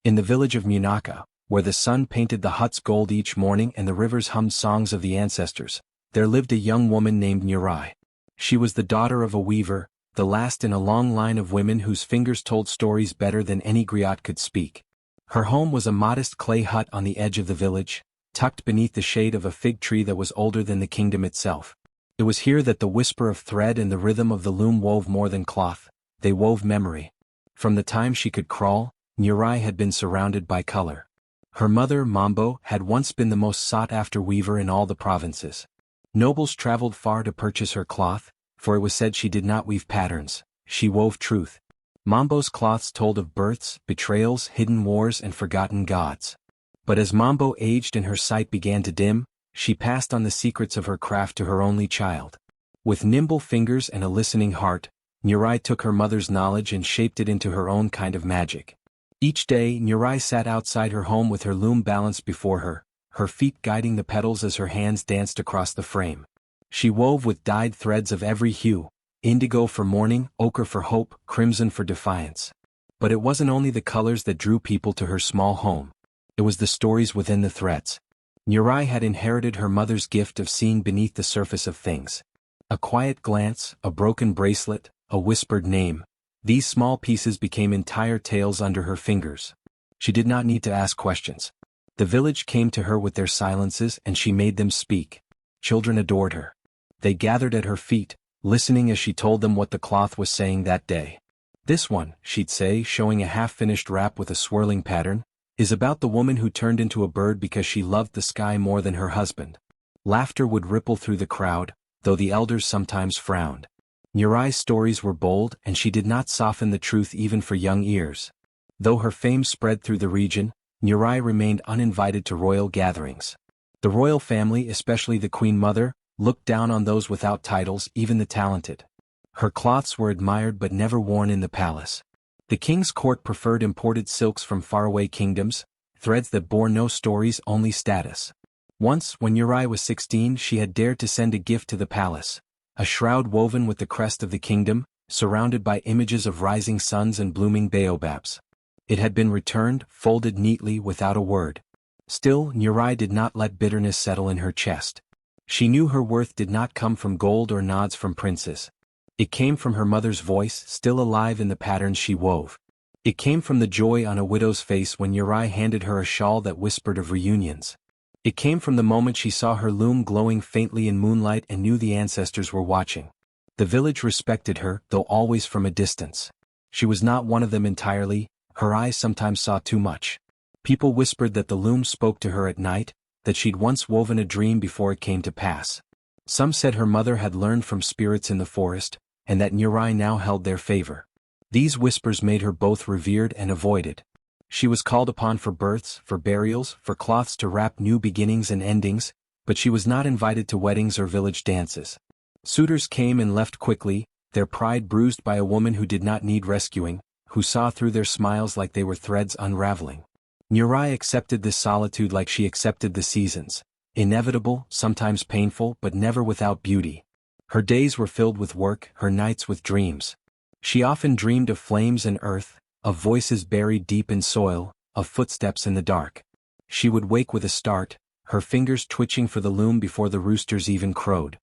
In the village of Munaka, where the sun painted the huts gold each morning and the rivers hummed songs of the ancestors, there lived a young woman named Nurai. She was the daughter of a weaver, the last in a long line of women whose fingers told stories better than any griot could speak. Her home was a modest clay hut on the edge of the village, tucked beneath the shade of a fig tree that was older than the kingdom itself. It was here that the whisper of thread and the rhythm of the loom wove more than cloth, they wove memory. From the time she could crawl, Nurai had been surrounded by color. Her mother, Mambo, had once been the most sought-after weaver in all the provinces. Nobles traveled far to purchase her cloth, for it was said she did not weave patterns, she wove truth. Mambo's cloths told of births, betrayals, hidden wars and forgotten gods. But as Mambo aged and her sight began to dim, she passed on the secrets of her craft to her only child. With nimble fingers and a listening heart, Nurai took her mother's knowledge and shaped it into her own kind of magic. Each day Nurai sat outside her home with her loom balanced before her, her feet guiding the petals as her hands danced across the frame. She wove with dyed threads of every hue, indigo for morning, ochre for hope, crimson for defiance. But it wasn't only the colors that drew people to her small home. It was the stories within the threads. Nurai had inherited her mother's gift of seeing beneath the surface of things. A quiet glance, a broken bracelet, a whispered name. These small pieces became entire tales under her fingers. She did not need to ask questions. The village came to her with their silences and she made them speak. Children adored her. They gathered at her feet, listening as she told them what the cloth was saying that day. This one, she'd say, showing a half-finished wrap with a swirling pattern, is about the woman who turned into a bird because she loved the sky more than her husband. Laughter would ripple through the crowd, though the elders sometimes frowned. Nurai's stories were bold and she did not soften the truth even for young ears. Though her fame spread through the region, Nurai remained uninvited to royal gatherings. The royal family, especially the queen mother, looked down on those without titles, even the talented. Her cloths were admired but never worn in the palace. The king's court preferred imported silks from faraway kingdoms, threads that bore no stories, only status. Once, when Nurai was 16, she had dared to send a gift to the palace. A shroud woven with the crest of the kingdom, surrounded by images of rising suns and blooming baobabs. It had been returned, folded neatly without a word. Still, Nurai did not let bitterness settle in her chest. She knew her worth did not come from gold or nods from princes. It came from her mother's voice, still alive in the patterns she wove. It came from the joy on a widow's face when Nurai handed her a shawl that whispered of reunions. It came from the moment she saw her loom glowing faintly in moonlight and knew the ancestors were watching. The village respected her, though always from a distance. She was not one of them entirely, her eyes sometimes saw too much. People whispered that the loom spoke to her at night, that she'd once woven a dream before it came to pass. Some said her mother had learned from spirits in the forest, and that Nurai now held their favor. These whispers made her both revered and avoided. She was called upon for births, for burials, for cloths to wrap new beginnings and endings, but she was not invited to weddings or village dances. Suitors came and left quickly, their pride bruised by a woman who did not need rescuing, who saw through their smiles like they were threads unraveling. Nurai accepted this solitude like she accepted the seasons, inevitable, sometimes painful, but never without beauty. Her days were filled with work, her nights with dreams. She often dreamed of flames and earth, of voices buried deep in soil, of footsteps in the dark. She would wake with a start, her fingers twitching for the loom before the roosters even crowed.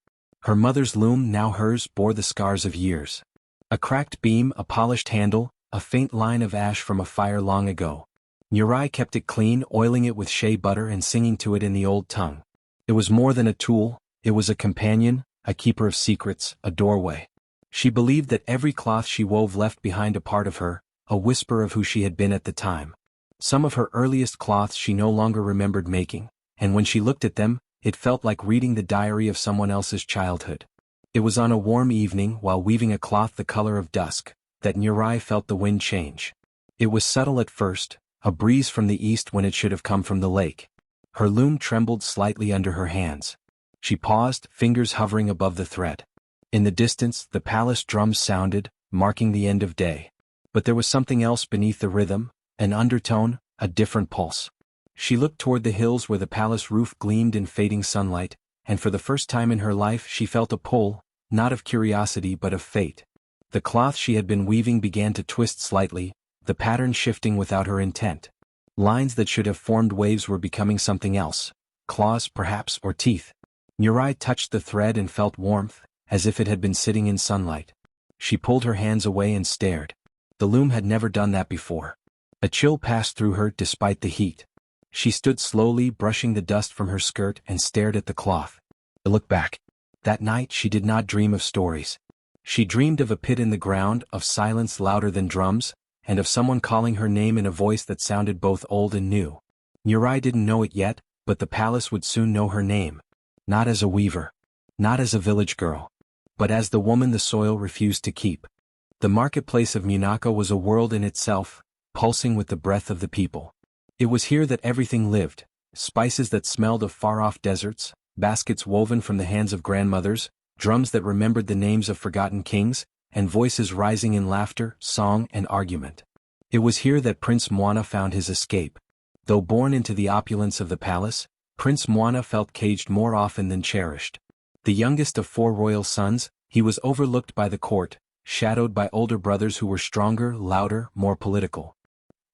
Her mother's loom, now hers, bore the scars of years. A cracked beam, a polished handle, a faint line of ash from a fire long ago. Nurai kept it clean, oiling it with shea butter and singing to it in the old tongue. It was more than a tool, it was a companion, a keeper of secrets, a doorway. She believed that every cloth she wove left behind a part of her, a whisper of who she had been at the time. Some of her earliest cloths she no longer remembered making, and when she looked at them, it felt like reading the diary of someone else's childhood. It was on a warm evening, while weaving a cloth the color of dusk, that Nurai felt the wind change. It was subtle at first, a breeze from the east when it should have come from the lake. Her loom trembled slightly under her hands. She paused, fingers hovering above the thread. In the distance, the palace drums sounded, marking the end of day. But there was something else beneath the rhythm, an undertone, a different pulse. She looked toward the hills where the palace roof gleamed in fading sunlight, and for the first time in her life she felt a pull, not of curiosity but of fate. The cloth she had been weaving began to twist slightly, the pattern shifting without her intent. Lines that should have formed waves were becoming something else. Claws, perhaps, or teeth. Nurai touched the thread and felt warmth, as if it had been sitting in sunlight. She pulled her hands away and stared. The loom had never done that before. A chill passed through her despite the heat. She stood slowly, brushing the dust from her skirt, and stared at the cloth. I looked back. That night she did not dream of stories. She dreamed of a pit in the ground, of silence louder than drums, and of someone calling her name in a voice that sounded both old and new. Nurai didn't know it yet, but the palace would soon know her name. Not as a weaver. Not as a village girl. But as the woman the soil refused to keep. The marketplace of Munaka was a world in itself, pulsing with the breath of the people. It was here that everything lived, spices that smelled of far-off deserts, baskets woven from the hands of grandmothers, drums that remembered the names of forgotten kings, and voices rising in laughter, song, and argument. It was here that Prince Moana found his escape. Though born into the opulence of the palace, Prince Moana felt caged more often than cherished. The youngest of 4 royal sons, he was overlooked by the court, shadowed by older brothers who were stronger, louder, more political.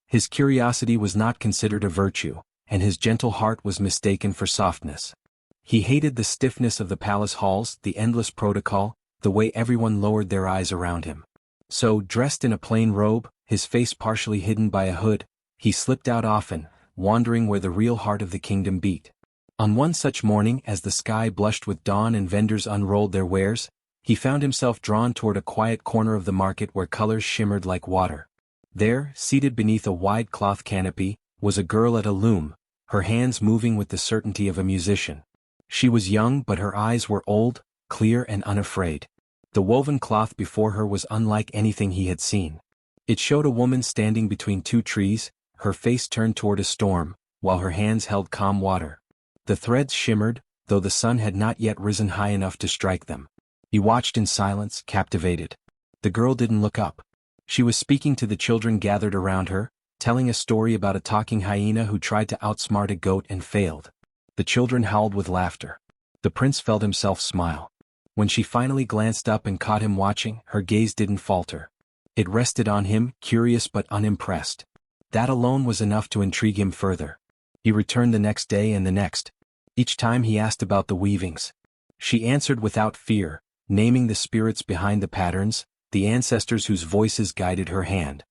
His curiosity was not considered a virtue, and his gentle heart was mistaken for softness. He hated the stiffness of the palace halls, the endless protocol, the way everyone lowered their eyes around him. So, dressed in a plain robe, his face partially hidden by a hood, he slipped out often, wandering where the real heart of the kingdom beat. On one such morning, as the sky blushed with dawn and vendors unrolled their wares, he found himself drawn toward a quiet corner of the market where colors shimmered like water. There, seated beneath a wide cloth canopy, was a girl at a loom, her hands moving with the certainty of a musician. She was young, but her eyes were old, clear and unafraid. The woven cloth before her was unlike anything he had seen. It showed a woman standing between 2 trees, her face turned toward a storm, while her hands held calm water. The threads shimmered, though the sun had not yet risen high enough to strike them. He watched in silence, captivated. The girl didn't look up. She was speaking to the children gathered around her, telling a story about a talking hyena who tried to outsmart a goat and failed. The children howled with laughter. The prince felt himself smile. When she finally glanced up and caught him watching, her gaze didn't falter. It rested on him, curious but unimpressed. That alone was enough to intrigue him further. He returned the next day and the next. Each time he asked about the weavings. She answered without fear, naming the spirits behind the patterns, the ancestors whose voices guided her hand.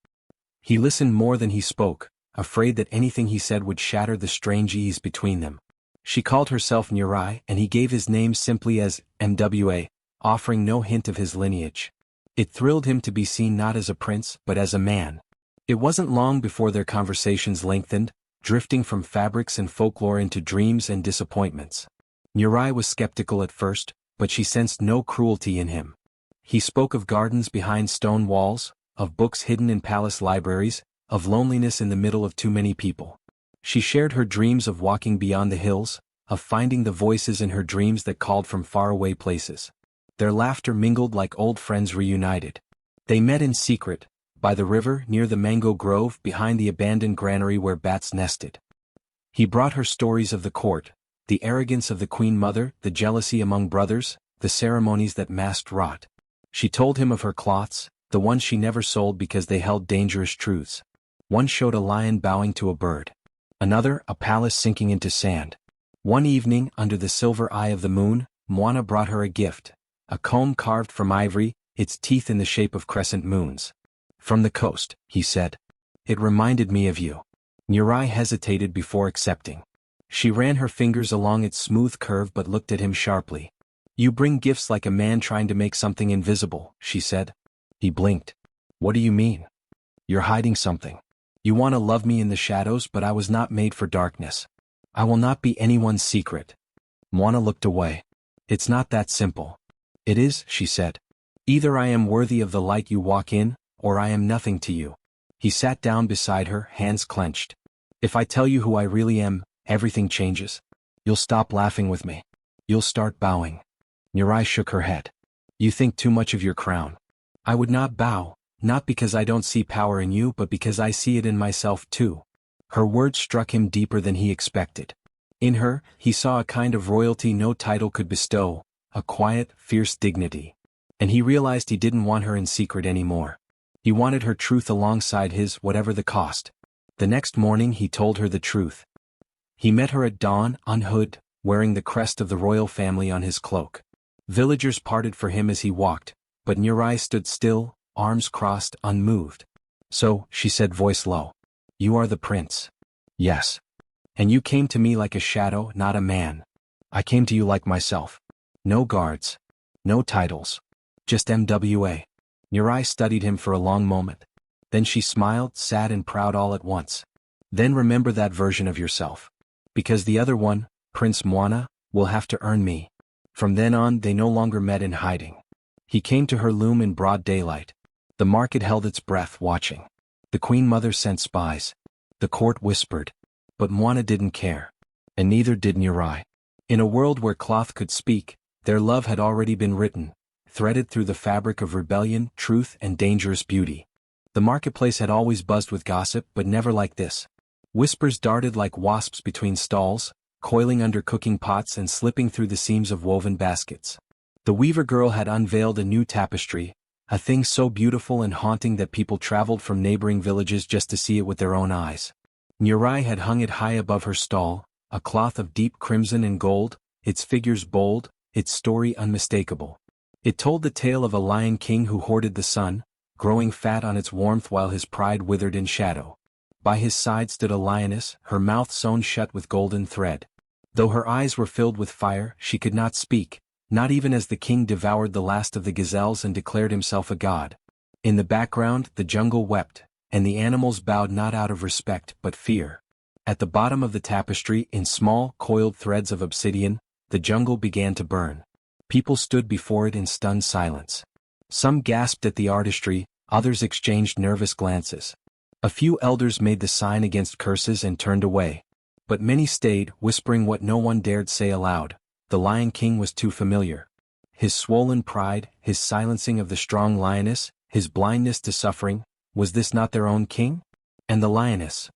He listened more than he spoke, afraid that anything he said would shatter the strange ease between them. She called herself Nurai, and he gave his name simply as Mwa, offering no hint of his lineage. It thrilled him to be seen not as a prince, but as a man. It wasn't long before their conversations lengthened, drifting from fabrics and folklore into dreams and disappointments. Nurai was skeptical at first, but she sensed no cruelty in him. He spoke of gardens behind stone walls, of books hidden in palace libraries, of loneliness in the middle of too many people. She shared her dreams of walking beyond the hills, of finding the voices in her dreams that called from faraway places. Their laughter mingled like old friends reunited. They met in secret, by the river, near the mango grove, behind the abandoned granary where bats nested. He brought her stories of the court, the arrogance of the queen mother, the jealousy among brothers, the ceremonies that masked rot. She told him of her cloths, the ones she never sold because they held dangerous truths. One showed a lion bowing to a bird. Another, a palace sinking into sand. One evening, under the silver eye of the moon, Moana brought her a gift, a comb carved from ivory, its teeth in the shape of crescent moons. From the coast, he said. It reminded me of you. Nurai hesitated before accepting. She ran her fingers along its smooth curve but looked at him sharply. You bring gifts like a man trying to make something invisible, she said. He blinked. What do you mean? You're hiding something. You want to love me in the shadows, but I was not made for darkness. I will not be anyone's secret. Moana looked away. It's not that simple. It is, she said. Either I am worthy of the light you walk in, or I am nothing to you. He sat down beside her, hands clenched. If I tell you who I really am, everything changes. You'll stop laughing with me. You'll start bowing. Nurai shook her head. You think too much of your crown. I would not bow, not because I don't see power in you, but because I see it in myself too. Her words struck him deeper than he expected. In her, he saw a kind of royalty no title could bestow, a quiet, fierce dignity. And he realized he didn't want her in secret anymore. He wanted her truth alongside his, whatever the cost. The next morning he told her the truth. He met her at dawn, unhood, wearing the crest of the royal family on his cloak. Villagers parted for him as he walked, but Nurai stood still, arms crossed, unmoved. "So," she said, voice low. "You are the prince." "Yes. And you came to me like a shadow, not a man." "I came to you like myself. No guards. No titles. Just MWA." Nurai studied him for a long moment. Then she smiled, sad and proud all at once. "Then remember that version of yourself. Because the other one, Prince Moana, will have to earn me." From then on they no longer met in hiding. He came to her loom in broad daylight. The market held its breath, watching. The Queen Mother sent spies. The court whispered. But Moana didn't care. And neither did Nurai. In a world where cloth could speak, their love had already been written, threaded through the fabric of rebellion, truth, and dangerous beauty. The marketplace had always buzzed with gossip, but never like this. Whispers darted like wasps between stalls, coiling under cooking pots and slipping through the seams of woven baskets. The weaver girl had unveiled a new tapestry, a thing so beautiful and haunting that people traveled from neighboring villages just to see it with their own eyes. Nurai had hung it high above her stall, a cloth of deep crimson and gold, its figures bold, its story unmistakable. It told the tale of a lion king who hoarded the sun, growing fat on its warmth while his pride withered in shadow. By his side stood a lioness, her mouth sewn shut with golden thread. Though her eyes were filled with fire, she could not speak, not even as the king devoured the last of the gazelles and declared himself a god. In the background, the jungle wept, and the animals bowed not out of respect but fear. At the bottom of the tapestry, in small, coiled threads of obsidian, the jungle began to burn. People stood before it in stunned silence. Some gasped at the artistry, others exchanged nervous glances. A few elders made the sign against curses and turned away. But many stayed, whispering what no one dared say aloud. The Lion King was too familiar. His swollen pride, his silencing of the strong lioness, his blindness to suffering, was this not their own king? And the lioness?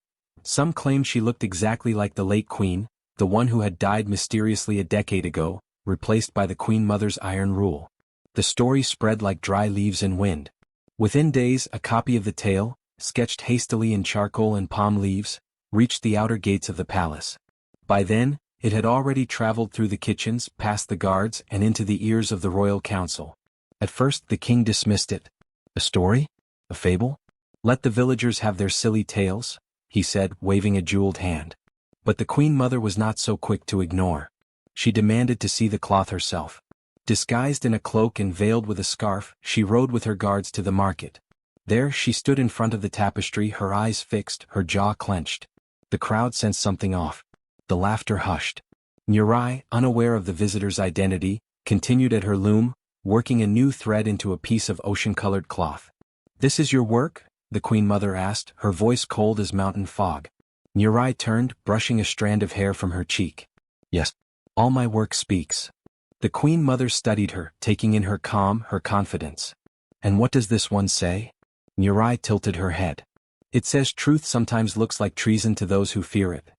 Some claimed she looked exactly like the late queen, the one who had died mysteriously a decade ago, replaced by the Queen Mother's iron rule. The story spread like dry leaves in wind. Within days, a copy of the tale, sketched hastily in charcoal and palm leaves, reached the outer gates of the palace. By then, it had already traveled through the kitchens, past the guards, and into the ears of the royal council. At first the king dismissed it. "A story? A fable? Let the villagers have their silly tales," he said, waving a jeweled hand. But the Queen Mother was not so quick to ignore. She demanded to see the cloth herself. Disguised in a cloak and veiled with a scarf, she rode with her guards to the market. There she stood in front of the tapestry, her eyes fixed, her jaw clenched. The crowd sensed something off. The laughter hushed. Nurai, unaware of the visitor's identity, continued at her loom, working a new thread into a piece of ocean-colored cloth. "This is your work?" the Queen Mother asked, her voice cold as mountain fog. Nurai turned, brushing a strand of hair from her cheek. "Yes. All my work speaks." The Queen Mother studied her, taking in her calm, her confidence. "And what does this one say?" Nurai tilted her head. "It says truth sometimes looks like treason to those who fear it."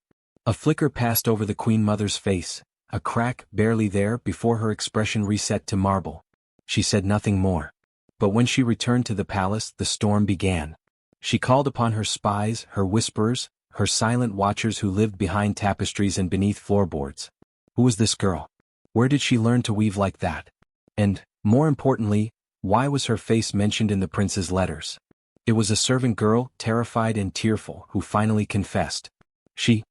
A flicker passed over the Queen Mother's face, a crack, barely there, before her expression reset to marble. She said nothing more. But when she returned to the palace, the storm began. She called upon her spies, her whisperers, her silent watchers who lived behind tapestries and beneath floorboards. Who was this girl? Where did she learn to weave like that? And, more importantly, why was her face mentioned in the prince's letters? It was a servant girl, terrified and tearful, who finally confessed. She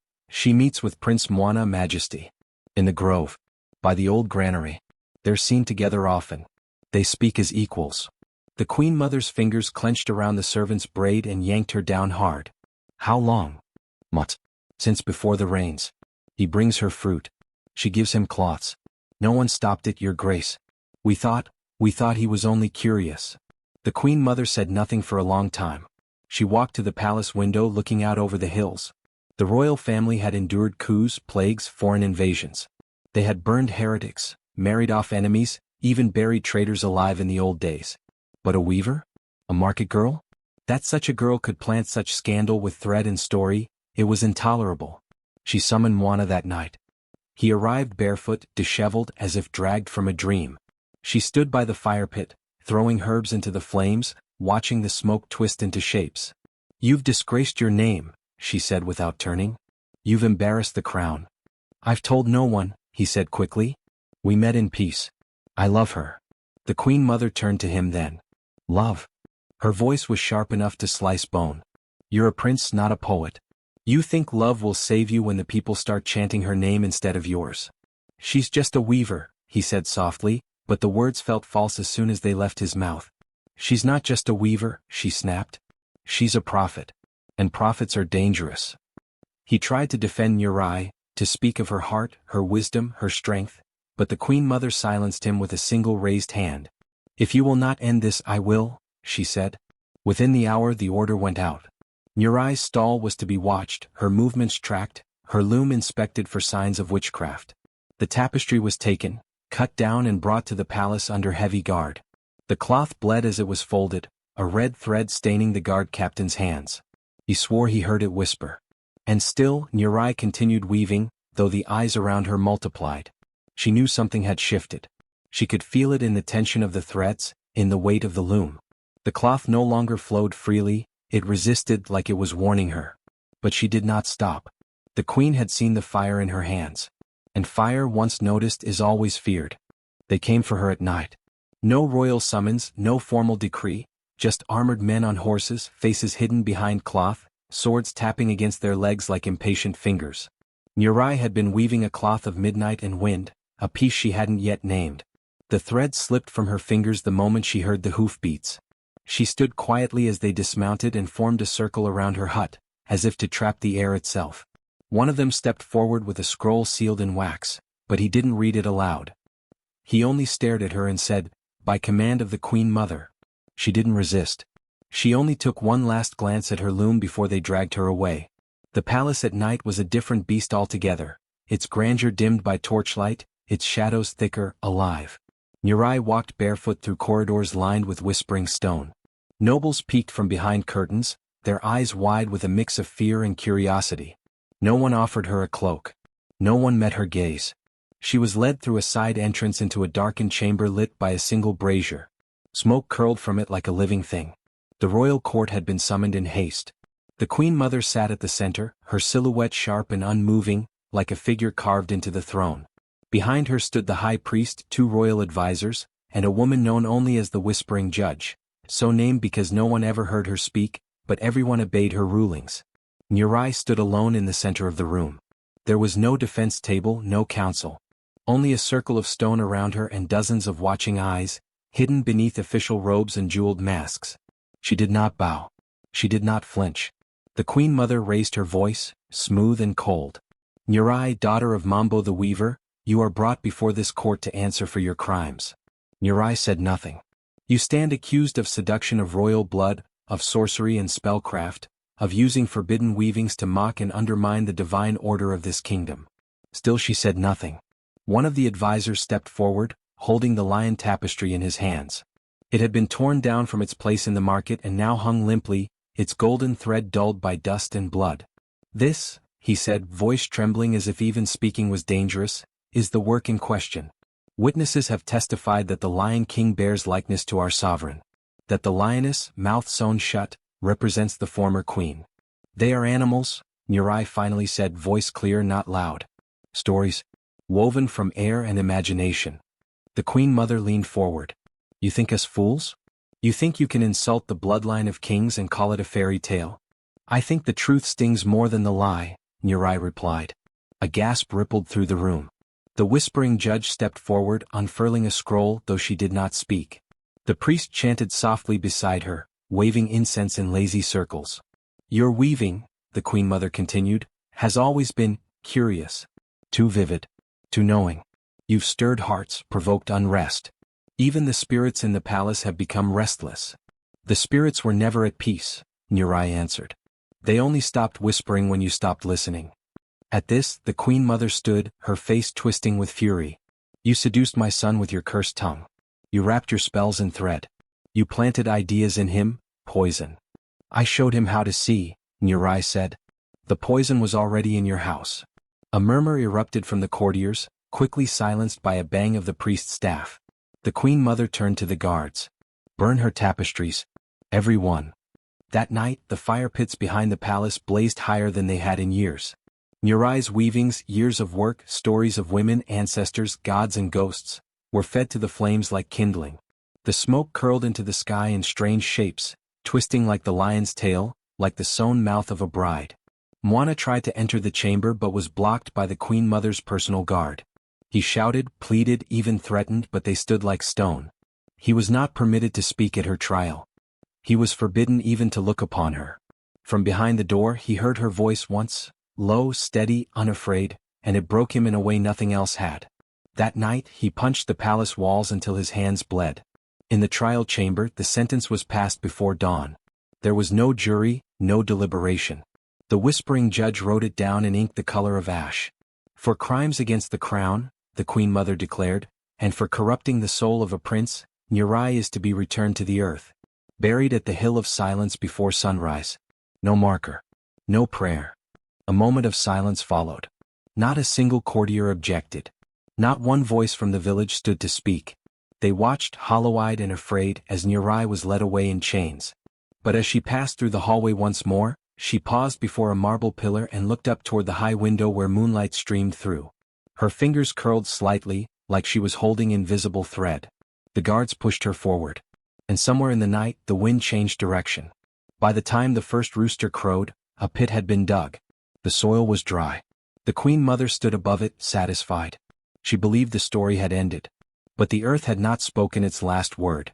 meets with Prince Moana, Majesty. In the grove. By the old granary. They're seen together often. They speak as equals. The Queen Mother's fingers clenched around the servant's braid and yanked her down hard. "How long?" "Months. Since before the rains. He brings her fruit. She gives him cloths. No one stopped it, Your Grace. We thought he was only curious." The Queen Mother said nothing for a long time. She walked to the palace window, looking out over the hills. The royal family had endured coups, plagues, foreign invasions. They had burned heretics, married off enemies, even buried traitors alive in the old days. But a weaver? A market girl? That such a girl could plant such scandal with thread and story, it was intolerable. She summoned Moana that night. He arrived barefoot, disheveled, as if dragged from a dream. She stood by the fire pit, throwing herbs into the flames, watching the smoke twist into shapes. "You've disgraced your name," she said without turning. You've embarrassed the crown. I've told no one, he said quickly. We met in peace. I love her. The Queen Mother turned to him then. Love? Her voice was sharp enough to slice bone. You're a prince, not a poet. You think love will save you when the people start chanting her name instead of yours. She's just a weaver, he said softly, but the words felt false as soon as they left his mouth. She's not just a weaver, she snapped. She's a prophet. And prophets are dangerous. He tried to defend Nurai, to speak of her heart, her wisdom, her strength, but the Queen Mother silenced him with a single raised hand. If you will not end this, I will, she said. Within the hour the order went out. Nurai's stall was to be watched, her movements tracked, her loom inspected for signs of witchcraft. The tapestry was taken, cut down and brought to the palace under heavy guard. The cloth bled as it was folded, a red thread staining the guard captain's hands. He swore he heard it whisper. And still, Nurai continued weaving, though the eyes around her multiplied. She knew something had shifted. She could feel it in the tension of the threads, in the weight of the loom. The cloth no longer flowed freely, it resisted like it was warning her. But she did not stop. The queen had seen the fire in her hands. And fire, once noticed, is always feared. They came for her at night. No royal summons, no formal decree, just armored men on horses, faces hidden behind cloth, swords tapping against their legs like impatient fingers. Nurai had been weaving a cloth of midnight and wind, a piece she hadn't yet named. The thread slipped from her fingers the moment she heard the hoofbeats. She stood quietly as they dismounted and formed a circle around her hut, as if to trap the air itself. One of them stepped forward with a scroll sealed in wax, but he didn't read it aloud. He only stared at her and said, "By command of the Queen Mother." She didn't resist. She only took one last glance at her loom before they dragged her away. The palace at night was a different beast altogether, its grandeur dimmed by torchlight, its shadows thicker, alive. Nurai walked barefoot through corridors lined with whispering stone. Nobles peeked from behind curtains, their eyes wide with a mix of fear and curiosity. No one offered her a cloak. No one met her gaze. She was led through a side entrance into a darkened chamber lit by a single brazier. Smoke curled from it like a living thing. The royal court had been summoned in haste. The Queen Mother sat at the center, her silhouette sharp and unmoving, like a figure carved into the throne. Behind her stood the high priest, two royal advisors, and a woman known only as the Whispering Judge, so named because no one ever heard her speak, but everyone obeyed her rulings. Nurai stood alone in the center of the room. There was no defense table, no council. Only a circle of stone around her and dozens of watching eyes, hidden beneath official robes and jeweled masks. She did not bow. She did not flinch. The Queen Mother raised her voice, smooth and cold. Nurai, daughter of Mambo the Weaver, you are brought before this court to answer for your crimes. Nurai said nothing. You stand accused of seduction of royal blood, of sorcery and spellcraft, of using forbidden weavings to mock and undermine the divine order of this kingdom. Still she said nothing. One of the advisors stepped forward, holding the lion tapestry in his hands. It had been torn down from its place in the market and now hung limply, its golden thread dulled by dust and blood. This, he said, voice trembling as if even speaking was dangerous, is the work in question. Witnesses have testified that the Lion King bears likeness to our sovereign. That the lioness, mouth sewn shut, represents the former queen. They are animals, Nurai finally said, voice clear not loud. Stories, woven from air and imagination. The Queen Mother leaned forward. You think us fools? You think you can insult the bloodline of kings and call it a fairy tale? I think the truth stings more than the lie, Nurai replied. A gasp rippled through the room. The Whispering Judge stepped forward, unfurling a scroll, though she did not speak. The priest chanted softly beside her, waving incense in lazy circles. Your weaving, the Queen Mother continued, has always been curious. Too vivid. Too knowing. You've stirred hearts, provoked unrest. Even the spirits in the palace have become restless. The spirits were never at peace, Nurai answered. They only stopped whispering when you stopped listening. At this, the Queen Mother stood, her face twisting with fury. You seduced my son with your cursed tongue. You wrapped your spells in thread. You planted ideas in him, poison. I showed him how to see, Nurai said. The poison was already in your house. A murmur erupted from the courtiers, quickly silenced by a bang of the priest's staff. The Queen Mother turned to the guards. Burn her tapestries. Every one. That night, the fire pits behind the palace blazed higher than they had in years. Nurai's weavings, years of work, stories of women, ancestors, gods and ghosts, were fed to the flames like kindling. The smoke curled into the sky in strange shapes, twisting like the lion's tail, like the sewn mouth of a bride. Moana tried to enter the chamber but was blocked by the Queen Mother's personal guard. He shouted, pleaded, even threatened, but they stood like stone. He was not permitted to speak at her trial. He was forbidden even to look upon her. From behind the door he heard her voice once, low, steady, unafraid, and it broke him in a way nothing else had. That night he punched the palace walls until his hands bled. In the trial chamber the sentence was passed before dawn. There was no jury, no deliberation. The whispering judge wrote it down in ink the color of ash. For crimes against the crown, the Queen Mother declared, and for corrupting the soul of a prince, Nurai is to be returned to the earth, buried at the Hill of Silence before sunrise. No marker. No prayer. A moment of silence followed. Not a single courtier objected. Not one voice from the village stood to speak. They watched, hollow-eyed and afraid, as Nurai was led away in chains. But as she passed through the hallway once more, she paused before a marble pillar and looked up toward the high window where moonlight streamed through. Her fingers curled slightly, like she was holding invisible thread. The guards pushed her forward. And somewhere in the night, the wind changed direction. By the time the first rooster crowed, a pit had been dug. The soil was dry. The Queen Mother stood above it, satisfied. She believed the story had ended. But the earth had not spoken its last word.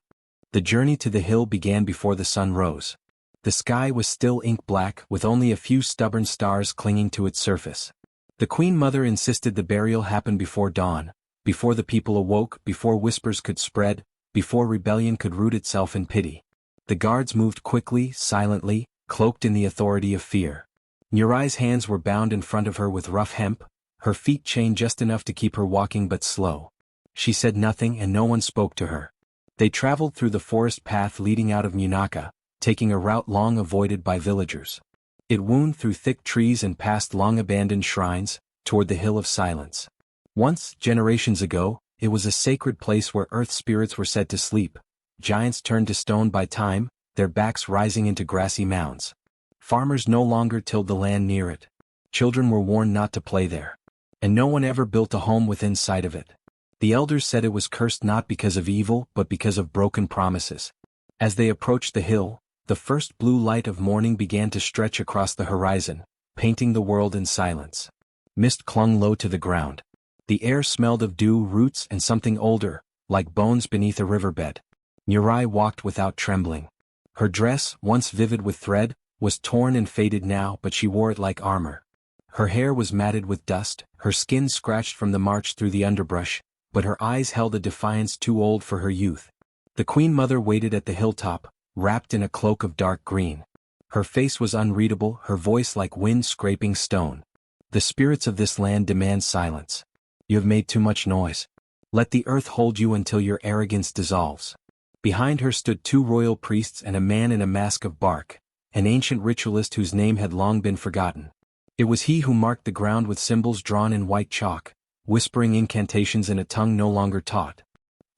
The journey to the hill began before the sun rose. The sky was still ink-black, with only a few stubborn stars clinging to its surface. The Queen Mother insisted the burial happen before dawn, before the people awoke, before whispers could spread, before rebellion could root itself in pity. The guards moved quickly, silently, cloaked in the authority of fear. Nurai's hands were bound in front of her with rough hemp, her feet chained just enough to keep her walking but slow. She said nothing and no one spoke to her. They traveled through the forest path leading out of Munaka, taking a route long avoided by villagers. It wound through thick trees and past long-abandoned shrines, toward the Hill of Silence. Once, generations ago, it was a sacred place where earth spirits were said to sleep, giants turned to stone by time, their backs rising into grassy mounds. Farmers no longer tilled the land near it. Children were warned not to play there. And no one ever built a home within sight of it. The elders said it was cursed not because of evil but because of broken promises. As they approached the hill, the first blue light of morning began to stretch across the horizon, painting the world in silence. Mist clung low to the ground. The air smelled of dew, roots and something older, like bones beneath a riverbed. Nurai walked without trembling. Her dress, once vivid with thread, was torn and faded now, but she wore it like armor. Her hair was matted with dust, her skin scratched from the march through the underbrush, but her eyes held a defiance too old for her youth. The Queen Mother waited at the hilltop, wrapped in a cloak of dark green. Her face was unreadable, her voice like wind scraping stone. The spirits of this land demand silence. You have made too much noise. Let the earth hold you until your arrogance dissolves. Behind her stood two royal priests and a man in a mask of bark, an ancient ritualist whose name had long been forgotten. It was he who marked the ground with symbols drawn in white chalk, whispering incantations in a tongue no longer taught.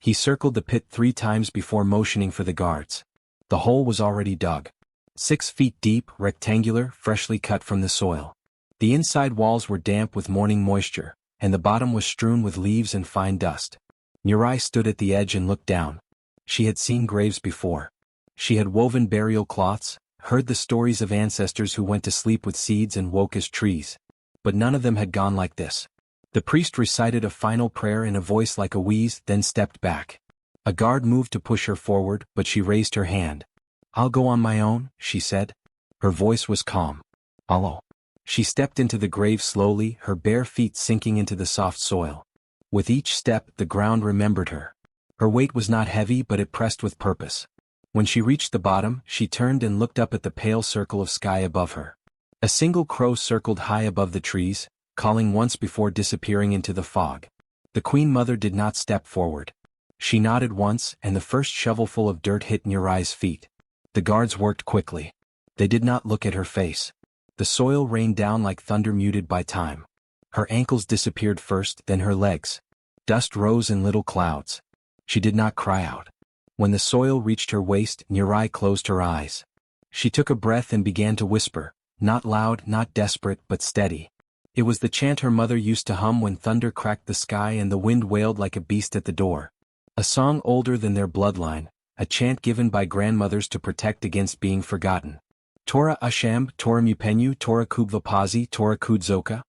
He circled the pit 3 times before motioning for the guards. The hole was already dug. 6 feet deep, rectangular, freshly cut from the soil. The inside walls were damp with morning moisture, and the bottom was strewn with leaves and fine dust. Nurai stood at the edge and looked down. She had seen graves before. She had woven burial cloths, heard the stories of ancestors who went to sleep with seeds and woke as trees. But none of them had gone like this. The priest recited a final prayer in a voice like a wheeze, then stepped back. A guard moved to push her forward, but she raised her hand. "I'll go on my own," she said. Her voice was calm. "Allo." She stepped into the grave slowly, her bare feet sinking into the soft soil. With each step, the ground remembered her. Her weight was not heavy, but it pressed with purpose. When she reached the bottom, she turned and looked up at the pale circle of sky above her. A single crow circled high above the trees, calling once before disappearing into the fog. The Queen Mother did not step forward. She nodded once, and the first shovelful of dirt hit Nurai's feet. The guards worked quickly. They did not look at her face. The soil rained down like thunder muted by time. Her ankles disappeared first, then her legs. Dust rose in little clouds. She did not cry out. When the soil reached her waist, Nurai closed her eyes. She took a breath and began to whisper, not loud, not desperate, but steady. It was the chant her mother used to hum when thunder cracked the sky and the wind wailed like a beast at the door. A song older than their bloodline, a chant given by grandmothers to protect against being forgotten. Tora Asham, Tora Mupenyu, Tora Kubvapazi, Tora Kudzoka.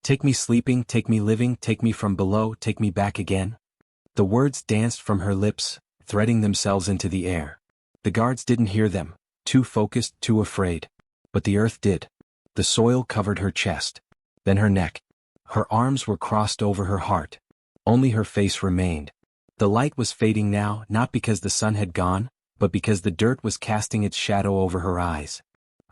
Take me sleeping, take me living, take me from below, take me back again. The words danced from her lips, threading themselves into the air. The guards didn't hear them, too focused, too afraid. But the earth did. The soil covered her chest. Then her neck. Her arms were crossed over her heart. Only her face remained. The light was fading now, not because the sun had gone, but because the dirt was casting its shadow over her eyes.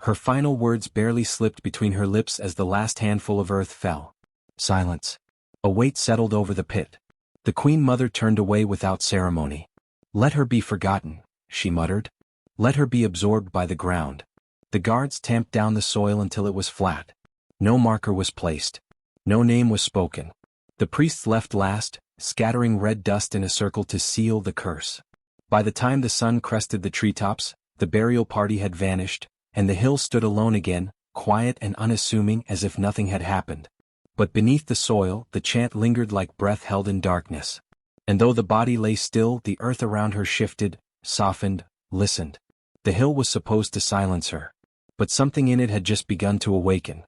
Her final words barely slipped between her lips as the last handful of earth fell. Silence. A weight settled over the pit. The Queen Mother turned away without ceremony. Let her be forgotten, she muttered. Let her be absorbed by the ground. The guards tamped down the soil until it was flat. No marker was placed. No name was spoken. The priests left last, scattering red dust in a circle to seal the curse. By the time the sun crested the treetops, the burial party had vanished, and the hill stood alone again, quiet and unassuming as if nothing had happened. But beneath the soil, the chant lingered like breath held in darkness. And though the body lay still, the earth around her shifted, softened, listened. The hill was supposed to silence her. But something in it had just begun to awaken.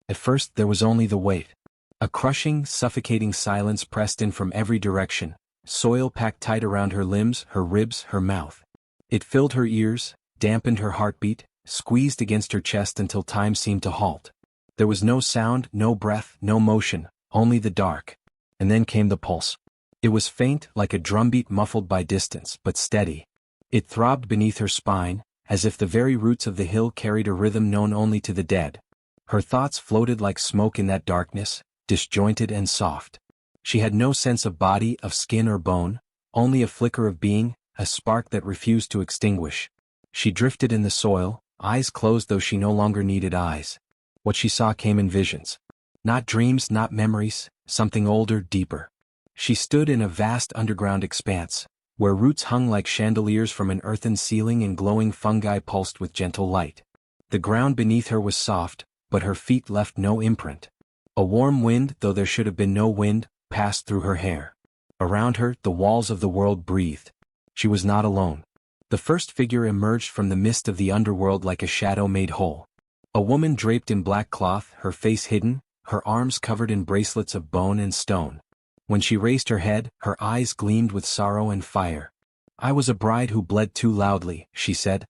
At first there was only the weight. A crushing, suffocating silence pressed in from every direction, soil packed tight around her limbs, her ribs, her mouth. It filled her ears, dampened her heartbeat, squeezed against her chest until time seemed to halt. There was no sound, no breath, no motion, only the dark. And then came the pulse. It was faint, like a drumbeat muffled by distance, but steady. It throbbed beneath her spine, as if the very roots of the hill carried a rhythm known only to the dead. Her thoughts floated like smoke in that darkness, disjointed and soft. She had no sense of body, of skin or bone, only a flicker of being, a spark that refused to extinguish. She drifted in the soil, eyes closed though she no longer needed eyes. What she saw came in visions. Not dreams, not memories, something older, deeper. She stood in a vast underground expanse, where roots hung like chandeliers from an earthen ceiling and glowing fungi pulsed with gentle light. The ground beneath her was soft, but her feet left no imprint. A warm wind, though there should have been no wind, passed through her hair. Around her, the walls of the world breathed. She was not alone. The first figure emerged from the mist of the underworld like a shadow made whole. A woman draped in black cloth, her face hidden, her arms covered in bracelets of bone and stone. When she raised her head, her eyes gleamed with sorrow and fire. I was a bride who bled too loudly, she said.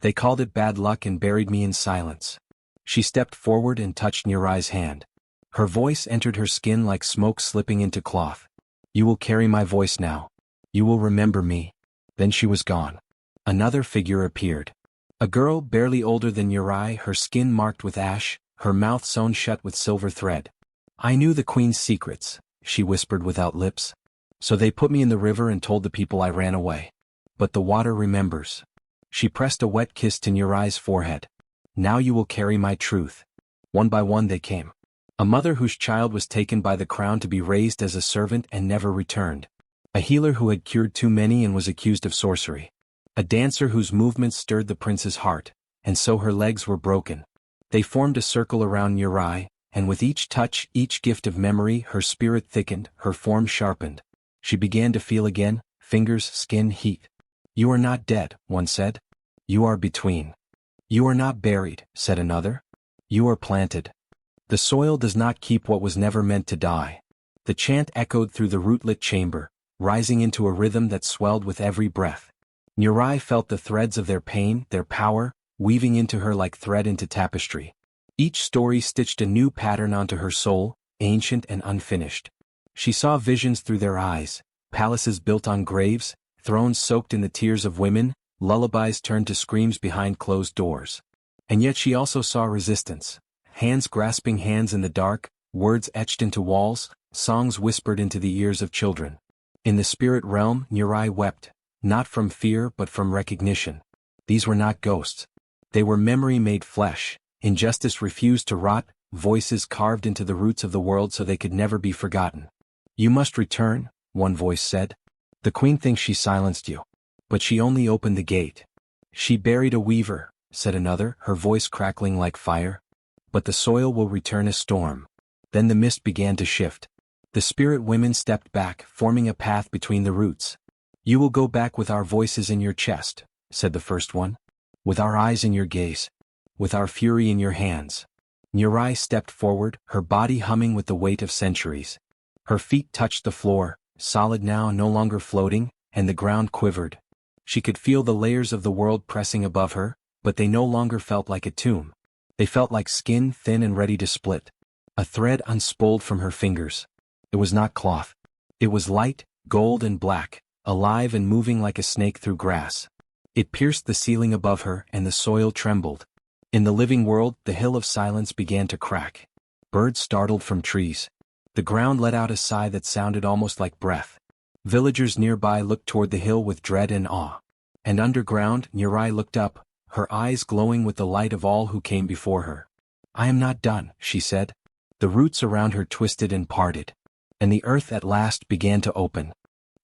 They called it bad luck and buried me in silence. She stepped forward and touched Nirai's hand. Her voice entered her skin like smoke slipping into cloth. You will carry my voice now. You will remember me. Then she was gone. Another figure appeared. A girl barely older than Nirai, her skin marked with ash, her mouth sewn shut with silver thread. I knew the queen's secrets, she whispered without lips. So they put me in the river and told the people I ran away. But the water remembers. She pressed a wet kiss to Nirai's forehead. Now you will carry my truth. One by one they came. A mother whose child was taken by the crown to be raised as a servant and never returned. A healer who had cured too many and was accused of sorcery. A dancer whose movements stirred the prince's heart, and so her legs were broken. They formed a circle around Nirai, and with each touch, each gift of memory, her spirit thickened, her form sharpened. She began to feel again, fingers, skin, heat. You are not dead, one said. You are between. You are not buried, said another. You are planted. The soil does not keep what was never meant to die. The chant echoed through the rootlit chamber, rising into a rhythm that swelled with every breath. Nirai felt the threads of their pain, their power, weaving into her like thread into tapestry. Each story stitched a new pattern onto her soul, ancient and unfinished. She saw visions through their eyes, palaces built on graves, thrones soaked in the tears of women, lullabies turned to screams behind closed doors. And yet she also saw resistance. Hands grasping hands in the dark, words etched into walls, songs whispered into the ears of children. In the spirit realm, Nirai wept, not from fear but from recognition. These were not ghosts. They were memory made flesh, injustice refused to rot, voices carved into the roots of the world so they could never be forgotten. You must return, one voice said. The queen thinks she silenced you. But she only opened the gate. She buried a weaver, said another, her voice crackling like fire. But the soil will return a storm. Then the mist began to shift. The spirit women stepped back, forming a path between the roots. You will go back with our voices in your chest, said the first one. With our eyes in your gaze. With our fury in your hands. Nurai stepped forward, her body humming with the weight of centuries. Her feet touched the floor, solid now, no longer floating, and the ground quivered. She could feel the layers of the world pressing above her, but they no longer felt like a tomb. They felt like skin, thin and ready to split. A thread unspooled from her fingers. It was not cloth. It was light, gold and black, alive and moving like a snake through grass. It pierced the ceiling above her, and the soil trembled. In the living world, the hill of silence began to crack. Birds startled from trees. The ground let out a sigh that sounded almost like breath. Villagers nearby looked toward the hill with dread and awe. And underground, Nurai looked up, her eyes glowing with the light of all who came before her. I am not done, she said. The roots around her twisted and parted. And the earth at last began to open.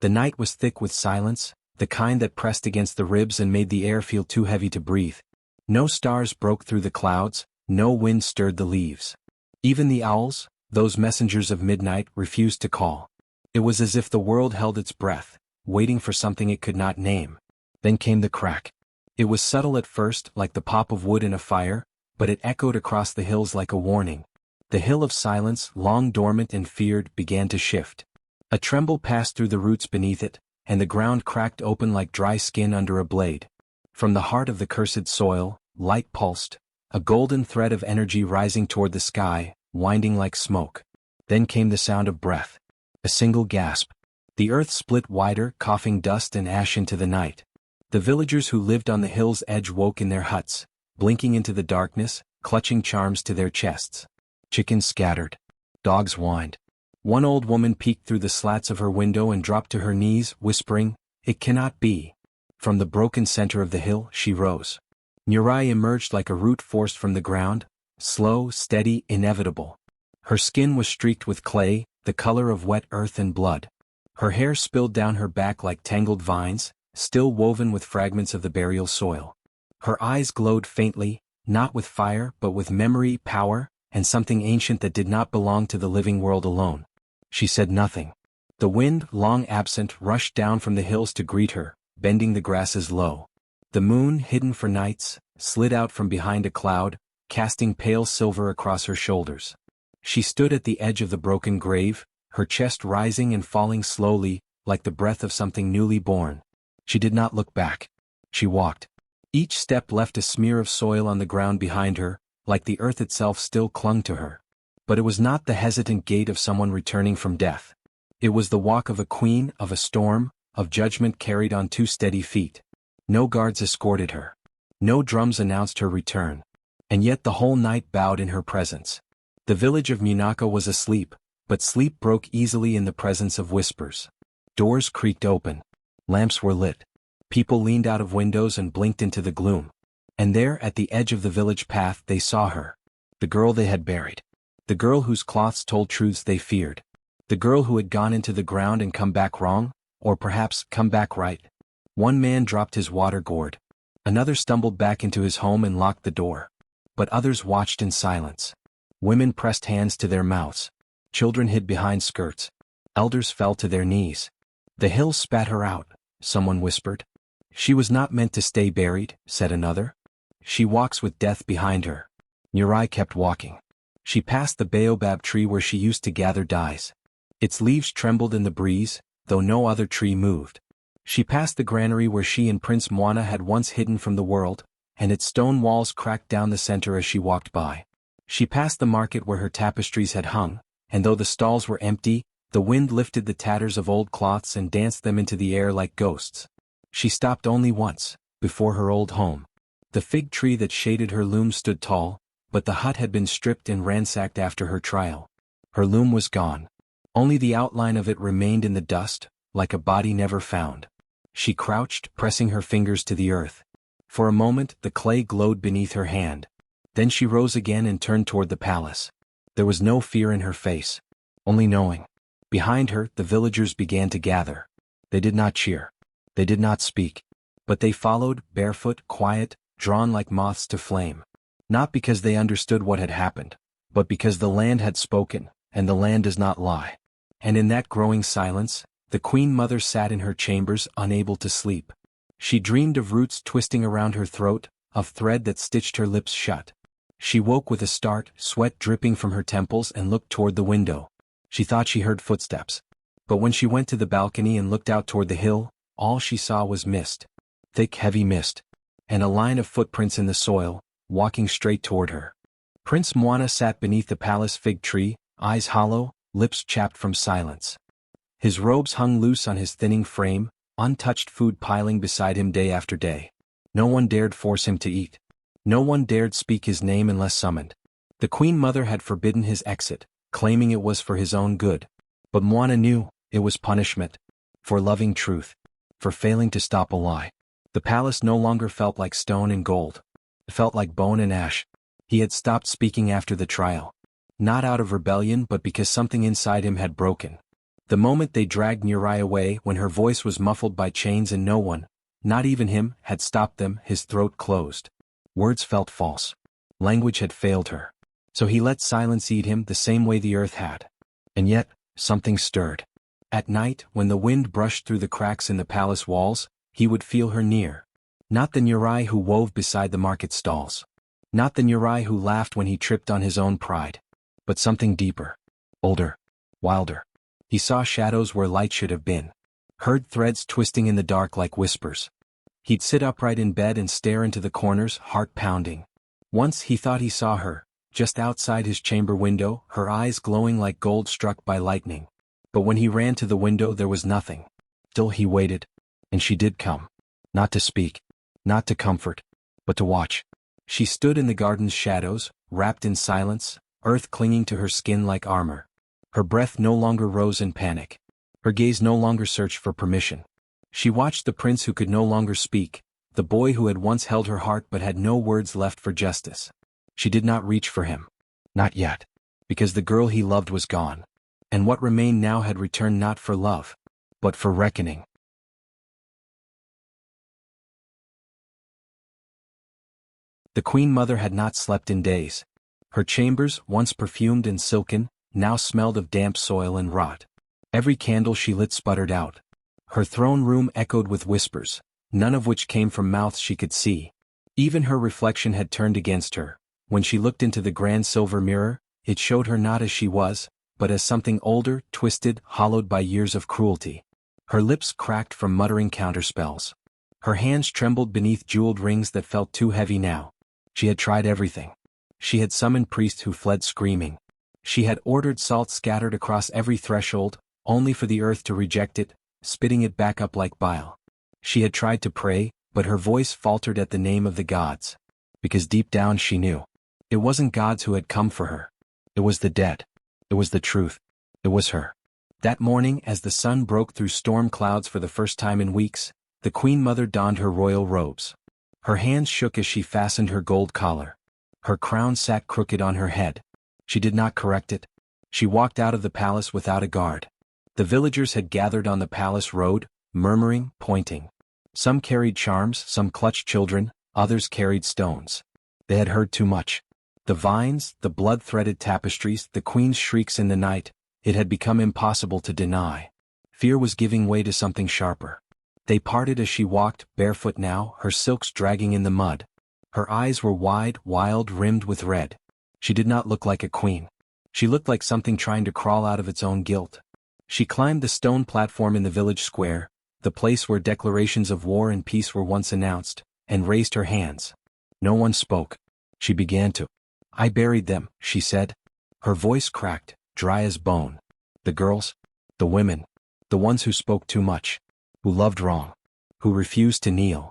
The night was thick with silence, the kind that pressed against the ribs and made the air feel too heavy to breathe. No stars broke through the clouds, no wind stirred the leaves. Even the owls, those messengers of midnight, refused to call. It was as if the world held its breath, waiting for something it could not name. Then came the crack. It was subtle at first, like the pop of wood in a fire, but it echoed across the hills like a warning. The hill of silence, long dormant and feared, began to shift. A tremble passed through the roots beneath it, and the ground cracked open like dry skin under a blade. From the heart of the cursed soil, light pulsed, a golden thread of energy rising toward the sky, winding like smoke. Then came the sound of breath. A single gasp. The earth split wider, coughing dust and ash into the night. The villagers who lived on the hill's edge woke in their huts, blinking into the darkness, clutching charms to their chests. Chickens scattered. Dogs whined. One old woman peeked through the slats of her window and dropped to her knees, whispering, "It cannot be." From the broken center of the hill, she rose. Nurai emerged like a root forced from the ground, slow, steady, inevitable. Her skin was streaked with clay, the color of wet earth and blood. Her hair spilled down her back like tangled vines, still woven with fragments of the burial soil. Her eyes glowed faintly, not with fire but with memory, power, and something ancient that did not belong to the living world alone. She said nothing. The wind, long absent, rushed down from the hills to greet her, bending the grasses low. The moon, hidden for nights, slid out from behind a cloud, casting pale silver across her shoulders. She stood at the edge of the broken grave, her chest rising and falling slowly, like the breath of something newly born. She did not look back. She walked. Each step left a smear of soil on the ground behind her, like the earth itself still clung to her. But it was not the hesitant gait of someone returning from death. It was the walk of a queen, of a storm, of judgment carried on two steady feet. No guards escorted her. No drums announced her return. And yet the whole night bowed in her presence. The village of Munaka was asleep, but sleep broke easily in the presence of whispers. Doors creaked open. Lamps were lit. People leaned out of windows and blinked into the gloom. And there, at the edge of the village path, they saw her. The girl they had buried. The girl whose cloths told truths they feared. The girl who had gone into the ground and come back wrong, or perhaps come back right. One man dropped his water gourd. Another stumbled back into his home and locked the door. But others watched in silence. Women pressed hands to their mouths. Children hid behind skirts. Elders fell to their knees. The hill spat her out, someone whispered. She was not meant to stay buried, said another. She walks with death behind her. Nurai kept walking. She passed the baobab tree where she used to gather dyes. Its leaves trembled in the breeze, though no other tree moved. She passed the granary where she and Prince Moana had once hidden from the world, and its stone walls cracked down the center as she walked by. She passed the market where her tapestries had hung, and though the stalls were empty, the wind lifted the tatters of old cloths and danced them into the air like ghosts. She stopped only once, before her old home. The fig tree that shaded her loom stood tall, but the hut had been stripped and ransacked after her trial. Her loom was gone. Only the outline of it remained in the dust, like a body never found. She crouched, pressing her fingers to the earth. For a moment, the clay glowed beneath her hand. Then she rose again and turned toward the palace. There was no fear in her face, only knowing. Behind her, the villagers began to gather. They did not cheer. They did not speak. But they followed, barefoot, quiet, drawn like moths to flame. Not because they understood what had happened, but because the land had spoken, and the land does not lie. And in that growing silence, the Queen Mother sat in her chambers unable to sleep. She dreamed of roots twisting around her throat, of thread that stitched her lips shut. She woke with a start, sweat dripping from her temples, and looked toward the window. She thought she heard footsteps. But when she went to the balcony and looked out toward the hill, all she saw was mist. Thick, heavy mist. And a line of footprints in the soil, walking straight toward her. Prince Moana sat beneath the palace fig tree, eyes hollow, lips chapped from silence. His robes hung loose on his thinning frame, untouched food piling beside him day after day. No one dared force him to eat. No one dared speak his name unless summoned. The Queen Mother had forbidden his exit, claiming it was for his own good. But Moana knew it was punishment. For loving truth. For failing to stop a lie. The palace no longer felt like stone and gold. It felt like bone and ash. He had stopped speaking after the trial. Not out of rebellion, but because something inside him had broken. The moment they dragged Nuri away, when her voice was muffled by chains and no one, not even him, had stopped them, his throat closed. Words felt false. Language had failed her. So he let silence eat him the same way the earth had. And yet, something stirred. At night, when the wind brushed through the cracks in the palace walls, he would feel her near. Not the Nuri who wove beside the market stalls. Not the Nuri who laughed when he tripped on his own pride. But something deeper. Older. Wilder. He saw shadows where light should have been. Heard threads twisting in the dark like whispers. He'd sit upright in bed and stare into the corners, heart pounding. Once he thought he saw her, just outside his chamber window, her eyes glowing like gold struck by lightning. But when he ran to the window there was nothing. Still he waited. And she did come. Not to speak. Not to comfort. But to watch. She stood in the garden's shadows, wrapped in silence, earth clinging to her skin like armor. Her breath no longer rose in panic. Her gaze no longer searched for permission. She watched the prince who could no longer speak, the boy who had once held her heart but had no words left for justice. She did not reach for him. Not yet. Because the girl he loved was gone. And what remained now had returned not for love, but for reckoning. The Queen Mother had not slept in days. Her chambers, once perfumed and silken, now smelled of damp soil and rot. Every candle she lit sputtered out. Her throne room echoed with whispers, none of which came from mouths she could see. Even her reflection had turned against her. When she looked into the grand silver mirror, it showed her not as she was, but as something older, twisted, hollowed by years of cruelty. Her lips cracked from muttering counterspells. Her hands trembled beneath jeweled rings that felt too heavy now. She had tried everything. She had summoned priests who fled screaming. She had ordered salt scattered across every threshold, only for the earth to reject it, spitting it back up like bile. She had tried to pray, but her voice faltered at the name of the gods. Because deep down she knew. It wasn't gods who had come for her. It was the dead. It was the truth. It was her. That morning, as the sun broke through storm clouds for the first time in weeks, the Queen Mother donned her royal robes. Her hands shook as she fastened her gold collar. Her crown sat crooked on her head. She did not correct it. She walked out of the palace without a guard. The villagers had gathered on the palace road, murmuring, pointing. Some carried charms, some clutched children, others carried stones. They had heard too much. The vines, the blood-threaded tapestries, the queen's shrieks in the night, it had become impossible to deny. Fear was giving way to something sharper. They parted as she walked, barefoot now, her silks dragging in the mud. Her eyes were wide, wild, rimmed with red. She did not look like a queen. She looked like something trying to crawl out of its own guilt. She climbed the stone platform in the village square, the place where declarations of war and peace were once announced, and raised her hands. No one spoke. She began to. I buried them, she said. Her voice cracked, dry as bone. The girls, the women, the ones who spoke too much, who loved wrong, who refused to kneel.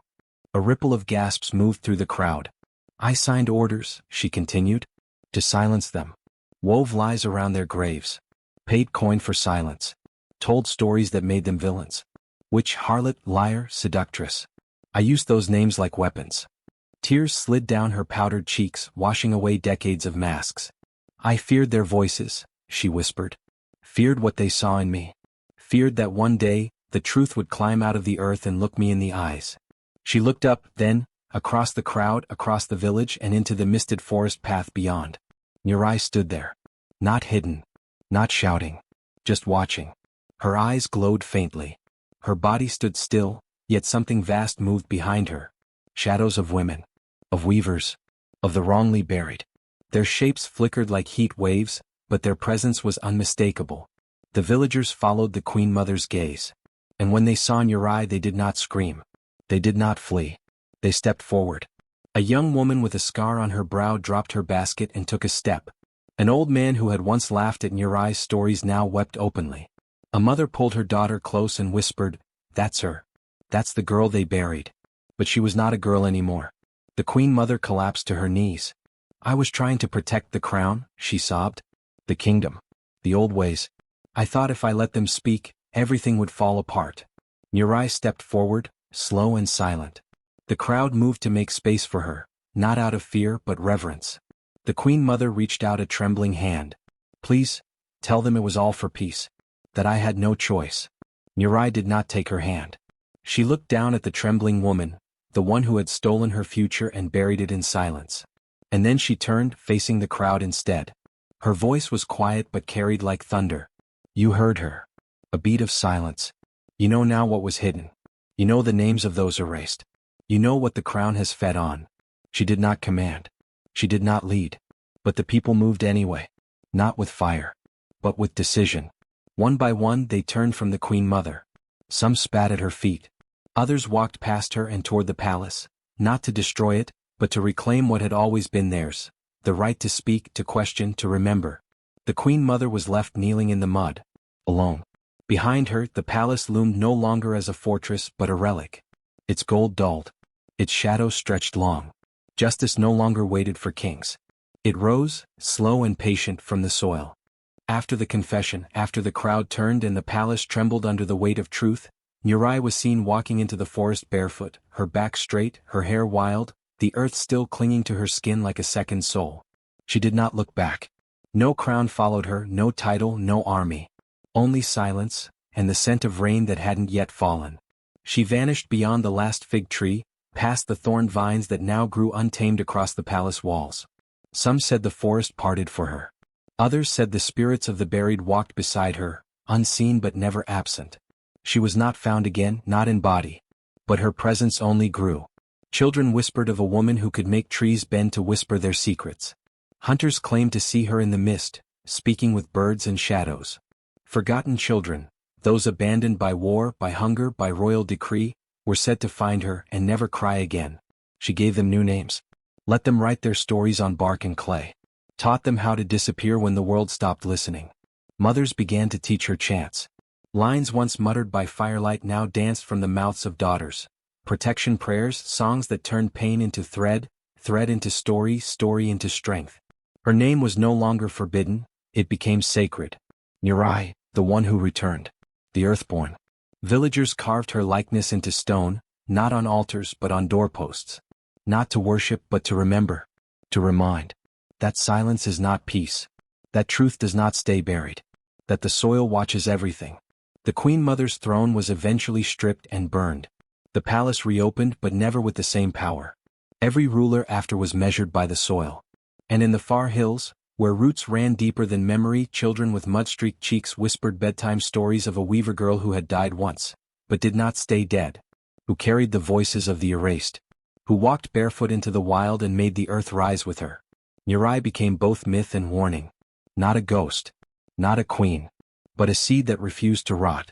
A ripple of gasps moved through the crowd. I signed orders, she continued, to silence them. Wove lies around their graves. Paid coin for silence. Told stories that made them villains. Witch, harlot, liar, seductress. I used those names like weapons. Tears slid down her powdered cheeks, washing away decades of masks. I feared their voices, she whispered. Feared what they saw in me. Feared that one day, the truth would climb out of the earth and look me in the eyes. She looked up, then, across the crowd, across the village and into the misted forest path beyond. Nurai stood there. Not hidden. Not shouting. Just watching. Her eyes glowed faintly. Her body stood still, yet something vast moved behind her. Shadows of women. Of weavers. Of the wrongly buried. Their shapes flickered like heat waves, but their presence was unmistakable. The villagers followed the Queen Mother's gaze. And when they saw Nurai they did not scream. They did not flee. They stepped forward. A young woman with a scar on her brow dropped her basket and took a step. An old man who had once laughed at Nurai's stories now wept openly. A mother pulled her daughter close and whispered, "That's her. That's the girl they buried." But she was not a girl anymore. The Queen Mother collapsed to her knees. "I was trying to protect the crown," she sobbed. "The kingdom. The old ways. I thought if I let them speak, everything would fall apart." Nurai stepped forward, slow and silent. The crowd moved to make space for her, not out of fear but reverence. The Queen Mother reached out a trembling hand. "Please, tell them it was all for peace. That I had no choice." Nurai did not take her hand. She looked down at the trembling woman, the one who had stolen her future and buried it in silence. And then she turned, facing the crowd instead. Her voice was quiet but carried like thunder. "You heard her. A beat of silence. You know now what was hidden. You know the names of those erased. You know what the crown has fed on." She did not command. She did not lead. But the people moved anyway. Not with fire. But with decision. One by one they turned from the Queen Mother. Some spat at her feet. Others walked past her and toward the palace, not to destroy it, but to reclaim what had always been theirs, the right to speak, to question, to remember. The Queen Mother was left kneeling in the mud, alone. Behind her, the palace loomed no longer as a fortress but a relic. Its gold dulled. Its shadow stretched long. Justice no longer waited for kings. It rose, slow and patient, from the soil. After the confession, after the crowd turned and the palace trembled under the weight of truth, Nurai was seen walking into the forest barefoot, her back straight, her hair wild, the earth still clinging to her skin like a second soul. She did not look back. No crown followed her, no title, no army. Only silence, and the scent of rain that hadn't yet fallen. She vanished beyond the last fig tree, past the thorn vines that now grew untamed across the palace walls. Some said the forest parted for her. Others said the spirits of the buried walked beside her, unseen but never absent. She was not found again, not in body. But her presence only grew. Children whispered of a woman who could make trees bend to whisper their secrets. Hunters claimed to see her in the mist, speaking with birds and shadows. Forgotten children, those abandoned by war, by hunger, by royal decree, were said to find her and never cry again. She gave them new names. Let them write their stories on bark and clay. Taught them how to disappear when the world stopped listening. Mothers began to teach her chants. Lines once muttered by firelight now danced from the mouths of daughters. Protection prayers, songs that turned pain into thread, thread into story, story into strength. Her name was no longer forbidden, it became sacred. Nurai, the one who returned. The Earthborn. Villagers carved her likeness into stone, not on altars but on doorposts. Not to worship but to remember. To remind. That silence is not peace. That truth does not stay buried. That the soil watches everything. The Queen Mother's throne was eventually stripped and burned. The palace reopened but never with the same power. Every ruler after was measured by the soil. And in the far hills, where roots ran deeper than memory, children with mud-streaked cheeks whispered bedtime stories of a weaver girl who had died once, but did not stay dead. Who carried the voices of the erased. Who walked barefoot into the wild and made the earth rise with her. Nurai became both myth and warning. Not a ghost. Not a queen. But a seed that refused to rot.